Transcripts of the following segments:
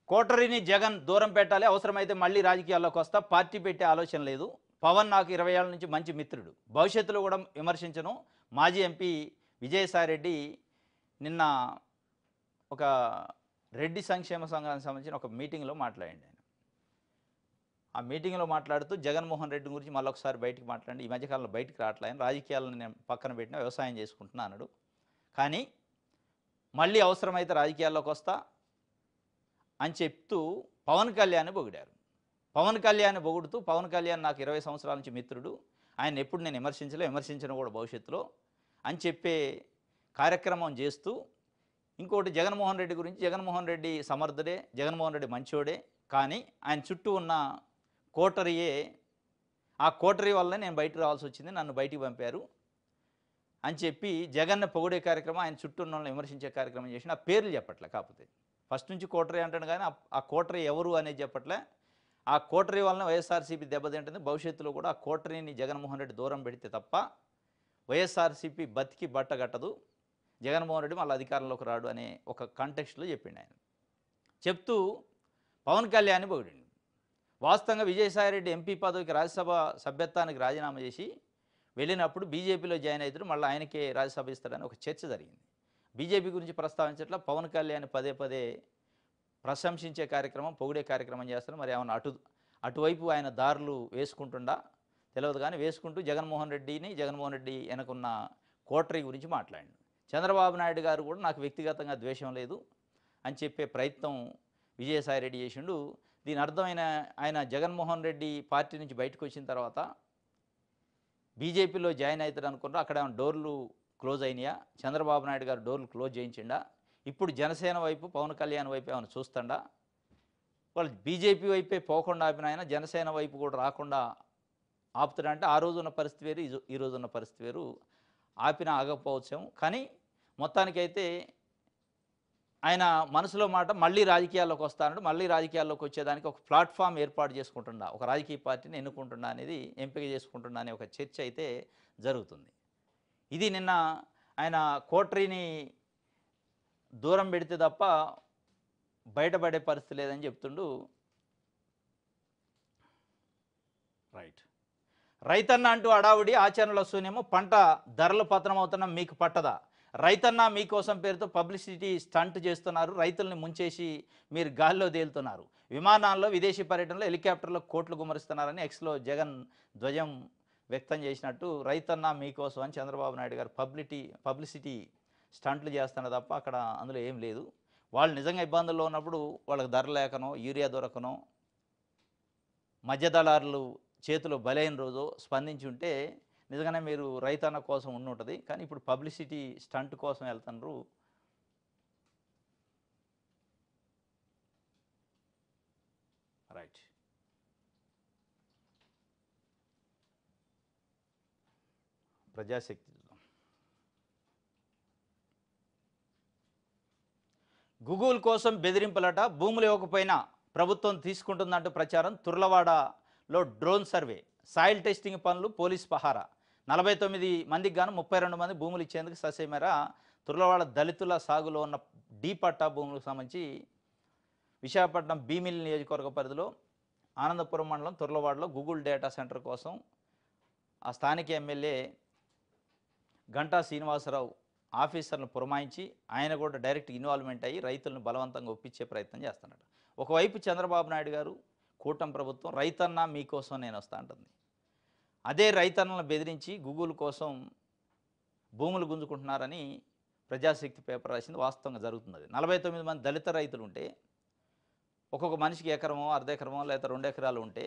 కోటరీని జగన్ దూరం పెట్టాలి. అవసరమైతే మళ్ళీ రాజకీయాల్లోకి వస్తా. పార్టీ పెట్టే ఆలోచన లేదు. పవన్ నాకు 20 ఏళ్ల నుంచి మంచి మిత్రుడు. భవిష్యత్తులో కూడా విమర్శించను. మాజీ ఎంపీ విజయసాయిరెడ్డి నిన్న ఒక రెడ్డి సంక్షేమ సంఘానికి సంబంధించిన ఒక మీటింగ్లో మాట్లాడండి ఆయన. ఆ మీటింగ్లో మాట్లాడుతూ జగన్మోహన్ రెడ్డి గురించి మళ్ళొకసారి బయటికి మాట్లాడి ఈ మధ్యకాలంలో బయటికి రావట్లే ఆయన. రాజకీయాలను నేను పక్కన పెట్టిన వ్యవసాయం చేసుకుంటున్నా అన్నాడు. కానీ మళ్ళీ అవసరమైతే రాజకీయాల్లోకి వస్తా అని చెప్తూ పవన్ కళ్యాణ్ పొగిడారు. పవన్ కళ్యాణ్ పొగుడుతూ పవన్ కళ్యాణ్ నాకు 20 సంవత్సరాల నుంచి మిత్రుడు, ఆయన ఎప్పుడు నేను విమర్శించను కూడా భవిష్యత్తులో అని చెప్పే కార్యక్రమం చేస్తూ ఇంకోటి జగన్మోహన్ రెడ్డి గురించి, జగన్మోహన్ రెడ్డి సమర్థుడే, జగన్మోహన్ రెడ్డి మంచోడే, కానీ ఆయన చుట్టూ ఉన్న కోటరీయే, ఆ కోటరీ వల్లనే నేను బయటకు రావాల్సి వచ్చింది, నన్ను బయటికి పంపారు అని చెప్పి జగన్ను పొగిడే కార్యక్రమం, ఆయన చుట్టూ ఉన్న వాళ్ళని విమర్శించే కార్యక్రమం చేసిన ఆ పేర్లు చెప్పట్లే. కాకపోతే ఫస్ట్ నుంచి కోటరీ అంటాడు కానీ ఆ కోటరీ ఎవరు అనేది చెప్పట్లే. ఆ కోటరీ వలన వైఎస్ఆర్సీపీ దెబ్బతింటుంది. భవిష్యత్తులో కూడా ఆ కోటరీని జగన్మోహన్ రెడ్డి దూరం పెడితే తప్ప వైఎస్ఆర్సీపీ బతికి బట్టగట్టదు, జగన్మోహన్ రెడ్డి మళ్ళీ అధికారంలోకి రాడు అనే ఒక కాంటెక్స్ట్లో చెప్పిండు ఆయన. చెప్తూ పవన్ కళ్యాణ్ పొగిడిండు. వాస్తవంగా విజయసాయిరెడ్డి ఎంపీ పదవికి రాజ్యసభ సభ్యత్వానికి రాజీనామా చేసి వెళ్ళినప్పుడు బీజేపీలో జాయిన్ అవుతాడు, మళ్ళీ ఆయనకే రాజ్యసభ ఇస్తాడని ఒక చర్చ జరిగింది. బీజేపీ గురించి ప్రస్తావించట్లా, పవన్ కళ్యాణ్ పదే పదే ప్రశంసించే కార్యక్రమం, పొగిడే కార్యక్రమం చేస్తారు. మరి ఏమన్నా అటువైపు ఆయన దారులు వేసుకుంటుండా తెలియదు, కానీ వేసుకుంటూ జగన్మోహన్ రెడ్డి వెనకున్న కోటరీ గురించి మాట్లాడిండు. చంద్రబాబు నాయుడు గారు కూడా నాకు వ్యక్తిగతంగా ద్వేషం లేదు అని చెప్పే ప్రయత్నం విజయసాయిరెడ్డి చేసిండు. దీని అర్థమైన ఆయన జగన్మోహన్ రెడ్డి పార్టీ నుంచి బయటకు వచ్చిన తర్వాత బీజేపీలో జాయిన్ అవుతాడు అనుకున్నారు. అక్కడ డోర్లు క్లోజ్ అయినాయా, చంద్రబాబు నాయుడు గారు డోర్లు క్లోజ్ చేయించిండా, ఇప్పుడు జనసేన వైపు పవన్ కళ్యాణ్ వైపు ఏమైనా చూస్తుండా, వాళ్ళు బీజేపీ వైపే పోకుండా ఆపిన ఆయన జనసేన వైపు కూడా రాకుండా ఆపుతాడంటే ఆ రోజు ఉన్న పరిస్థితి వేరు, ఈ రోజు ఉన్న పరిస్థితి వేరు. ఆపిన ఆగకపోవచ్చాము, కానీ మొత్తానికైతే ఆయన మనసులో మాట మళ్ళీ రాజకీయాల్లోకి వస్తాడు, మళ్ళీ రాజకీయాల్లోకి వచ్చేదానికి ఒక ప్లాట్ఫామ్ ఏర్పాటు చేసుకుంటుండా, ఒక రాజకీయ పార్టీని ఎన్నుకుంటుండా అనేది, ఎంపిక చేసుకుంటుండా అనే ఒక చర్చ అయితే జరుగుతుంది. ఇది నిన్న ఆయన కోటరీని దూరం పెడితే తప్ప బయటపడే పరిస్థితి లేదని చెప్తుండు. రైతన్న అంటూ అడావుడి, ఆచరణలో శూన్యము, పంట ధరలు పతనమవుతున్న మీకు పట్టదా, రైతన్న మీకోసం పేరుతో పబ్లిసిటీ స్టంట్ చేస్తున్నారు, రైతుల్ని ముంచేసి మీరు గాల్లో తేలుతున్నారు, విమానాల్లో విదేశీ పర్యటనలో హెలికాప్టర్లో కోట్లు గుమరిస్తున్నారని ఎక్స్లో జగన్ ధ్వజం వ్యక్తం చేసినట్టు రైతన్న మీకోసం అని చంద్రబాబు నాయుడు గారు పబ్లిసిటీ స్టంట్లు చేస్తున్నారు తప్ప అక్కడ అందులో ఏం లేదు. వాళ్ళు నిజంగా ఇబ్బందుల్లో ఉన్నప్పుడు వాళ్ళకి ధర లేకనో, యూరియా దొరకనో, మధ్య దళారులు చేతిలో బలైన రోజు స్పందించి ఉంటే నిజంగానే మీరు రైతన్న కోసం ఉంటుంది. కానీ ఇప్పుడు పబ్లిసిటీ స్టంట్ కోసం వెళ్తున్నారు. రైట్. ప్రజాశక్తి గూగుల్ కోసం బెదిరింపులట, భూములు ఇవ్వకపోయినా ప్రభుత్వం తీసుకుంటుందంటూ ప్రచారం, తుర్లవాడలో డ్రోన్ సర్వే, సాయిల్ టెస్టింగ్ పనులు, పోలీస్ పహారా, 49 మందికి గాను 32 మంది భూములు ఇచ్చేందుకు ససేమేర. తుర్లవాడ దళితుల సాగులో ఉన్న డీ పట్టా భూములకు సంబంధించి విశాఖపట్నం భీమిలి నియోజకవర్గ పరిధిలో ఆనందపురం మండలం తుర్లవాడలో గూగుల్ డేటా సెంటర్ కోసం ఆ స్థానిక ఎమ్మెల్యే గంటా శ్రీనివాసరావు ఆఫీసర్లను పురమాయించి ఆయన కూడా డైరెక్ట్ ఇన్వాల్వ్మెంట్ అయ్యి రైతులను బలవంతంగా ఒప్పించే ప్రయత్నం చేస్తున్నాడు. ఒకవైపు చంద్రబాబు నాయుడు గారు, కూటమి ప్రభుత్వం రైతన్న మీకోసం నేను వస్తా అంటుంది. అదే రైతన్నలను బెదిరించి గూగుల్ కోసం భూములు గుంజుకుంటున్నారని ప్రజాశక్తి పేపర్ రాసింది. వాస్తవంగా జరుగుతున్నది. 49 మంది దళిత రైతులు ఉంటే, ఒక్కొక్క మనిషికి ఎకరమో, అర్ధ ఎకరమో, లేదా 2 ఎకరాలు ఉంటే,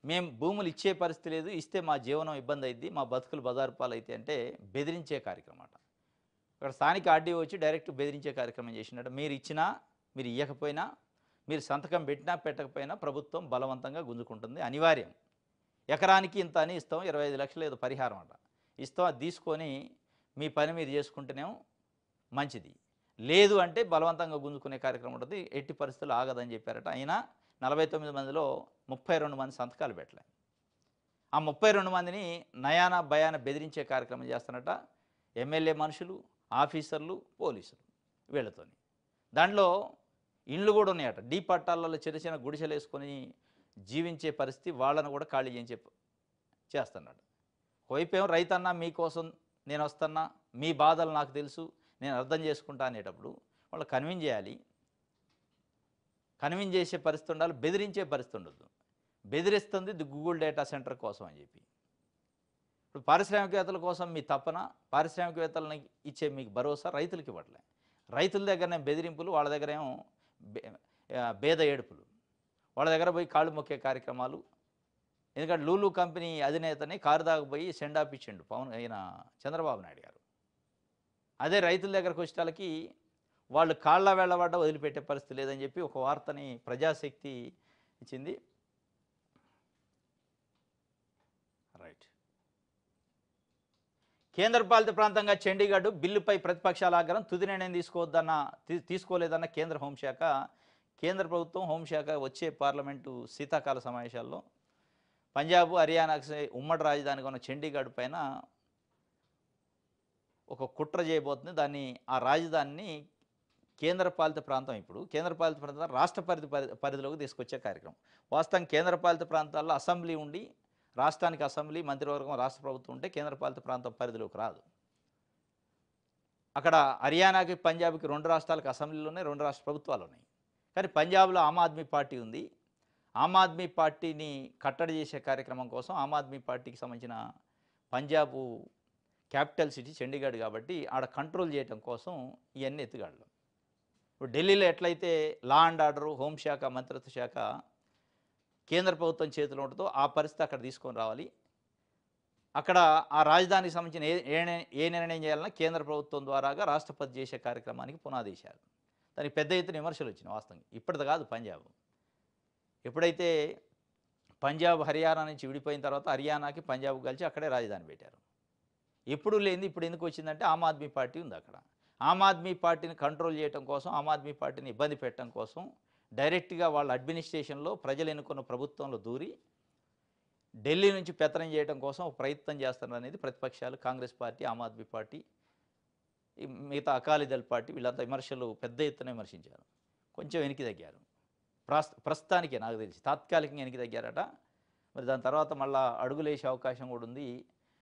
మేము భూములు ఇచ్చే పరిస్థితి లేదు, ఇస్తే మా జీవనం ఇబ్బంది అయింది, మా బతుకులు బజారు పాలైతే అంటే బెదిరించే కార్యక్రమం అట. ఇక్కడ స్థానిక ఆర్డీఓ వచ్చి డైరెక్ట్ బెదిరించే కార్యక్రమం చేసినట్టు. మీరు ఇచ్చినా, మీరు ఇవ్వకపోయినా, మీరు సంతకం పెట్టినా పెట్టకపోయినా ప్రభుత్వం బలవంతంగా గుంజుకుంటుంది, అనివార్యం. ఎకరానికి ఇంత అని ఇస్తాం, 25 లక్షలు ఏదో పరిహారం అట ఇస్తాం, అది తీసుకొని మీ పని మీరు చేసుకుంటేనేమో మంచిది, లేదు అంటే బలవంతంగా గుంజుకునే కార్యక్రమం ఉంటుంది, ఎట్టి పరిస్థితులు ఆగదని చెప్పారట. అయినా 49 మందిలో 32 మంది సంతకాలు పెట్టలే. ఆ 32 మందిని నయాన భయాన బెదిరించే కార్యక్రమం చేస్తున్నట్ట ఎమ్మెల్యే మనుషులు, ఆఫీసర్లు, పోలీసులు వీళ్ళతోని. దాంట్లో ఇండ్లు కూడా ఉన్నాయట. డీ పట్టాలలో చిన్న చిన్న గుడిసెలు వేసుకొని జీవించే పరిస్థితి, వాళ్ళను కూడా ఖాళీ చేస్తున్నాడు. ఒకవైపేమో రైతన్నా మీకోసం నేను వస్తున్నా, మీ బాధలు నాకు తెలుసు, నేను అర్థం చేసుకుంటా అనేటప్పుడు వాళ్ళు కన్విన్స్ చేయాలి. కన్విన్స్ చేసే పరిస్థితి ఉండాలి, బెదిరించే పరిస్థితి ఉండొద్దు. బెదిరిస్తుంది గూగుల్ డేటా సెంటర్ కోసం అని చెప్పి. ఇప్పుడు పారిశ్రామికవేత్తల కోసం మీ తపన, పారిశ్రామికవేత్తలని ఇచ్చే మీకు భరోసా రైతులకి ఇవ్వట్లే. రైతుల దగ్గరనే బెదిరింపులు, వాళ్ళ దగ్గరేమో బేద ఏడుపులు, వాళ్ళ దగ్గర పోయి కాళ్ళు మొక్కే కార్యక్రమాలు. ఎందుకంటే లూలు కంపెనీ అధినేతని కారు దాకపోయి సెండ్ ఆఫ్ ఇచ్చిండు చంద్రబాబు నాయుడు గారు. అదే రైతుల దగ్గరకు వచ్చేటాలకి వాళ్ళు కాళ్ళ వెళ్ళబడ్డ వదిలిపెట్టే పరిస్థితి లేదని చెప్పి ఒక వార్తని ప్రజాశక్తి ఇచ్చింది. రైట్. కేంద్రపాలిత ప్రాంతంగా చండీగఢ్ బిల్లుపై ప్రతిపక్షాల ఆగ్రహం, తుది నిర్ణయం తీసుకోలేదన్న కేంద్ర హోంశాఖ. కేంద్ర ప్రభుత్వం హోంశాఖ వచ్చే పార్లమెంటు శీతాకాల సమావేశాల్లో పంజాబ్, హర్యానాకు ఉమ్మడి రాజధానిగా ఉన్న చండీగఢ్ పైన ఒక కుట్ర చేయబోతుంది. ఆ రాజధానిని కేంద్రపాలిత ప్రాంతం, ఇప్పుడు కేంద్రపాలిత ప్రాంతం రాష్ట్ర పరిధిలోకి తీసుకొచ్చే కార్యక్రమం. వాస్తవం కేంద్రపాలిత ప్రాంతాల్లో అసెంబ్లీ ఉండి, రాష్ట్రానికి అసెంబ్లీ, మంత్రివర్గం, రాష్ట్ర ప్రభుత్వం ఉంటే కేంద్రపాలిత ప్రాంతం పరిధిలోకి రాదు. అక్కడ హర్యానాకి, పంజాబ్కి 2 రాష్ట్రాలకు అసెంబ్లీలు ఉన్నాయి, 2 రాష్ట్ర ప్రభుత్వాలు ఉన్నాయి. కానీ పంజాబ్లో ఆమ్ ఆద్మీ పార్టీ ఉంది. ఆమ్ ఆద్మీ పార్టీని కట్టడి చేసే కార్యక్రమం కోసం ఆమ్ ఆద్మీ పార్టీకి సంబంధించిన పంజాబ్ క్యాపిటల్ సిటీ చండీగఢ్ కాబట్టి ఆడ కంట్రోల్ చేయడం కోసం ఇవన్నీ ఎత్తుగాడలు. ఇప్పుడు ఢిల్లీలో ఎట్లయితే లా అండ్ ఆర్డరు, హోంశాఖ మంత్రిత్వ శాఖ కేంద్ర ప్రభుత్వం చేతిలో ఉంటుందో ఆ పరిస్థితి అక్కడ తీసుకొని రావాలి. అక్కడ ఆ రాజధానికి సంబంధించిన ఏ నిర్ణయం చేయాలన్నా కేంద్ర ప్రభుత్వం ద్వారాగా రాష్ట్రపతి చేసే కార్యక్రమానికి పునాదేశారు. దానికి పెద్ద ఎత్తున విమర్శలు వచ్చినాయి. వాస్తవంగా ఇప్పటిది కాదు, పంజాబ్ ఎప్పుడైతే పంజాబ్ హర్యానా నుంచి విడిపోయిన తర్వాత హర్యానాకి పంజాబ్ కలిసి అక్కడే రాజధాని పెట్టారు. ఎప్పుడు లేనిది ఇప్పుడు ఎందుకు వచ్చిందంటే ఆమ్ ఆద్మీ పార్టీ ఉంది అక్కడ. ఆమ్ ఆద్మీ పార్టీని కంట్రోల్ చేయడం కోసం, ఆమ్ ఆద్మీ పార్టీని ఇబ్బంది పెట్టడం కోసం డైరెక్ట్గా వాళ్ళ అడ్మినిస్ట్రేషన్లో ప్రజలు ఎన్నుకున్న ప్రభుత్వంలో దూరి ఢిల్లీ నుంచి పెత్తనం చేయడం కోసం ప్రయత్నం చేస్తున్నారు అనేది ప్రతిపక్షాలు, కాంగ్రెస్ పార్టీ, ఆమ్ ఆద్మీ పార్టీ, మిగతా అకాలీదళ్ పార్టీ వీళ్ళంతా విమర్శలు పెద్ద ఎత్తున విమర్శించారు. కొంచెం వెనక్కి తగ్గారు. ప్రస్తుతానికి నాకు తెలిసి తాత్కాలికంగా వెనక్కి తగ్గారట. మరి దాని తర్వాత మళ్ళీ అడుగులేసే అవకాశం కూడా ఉంది.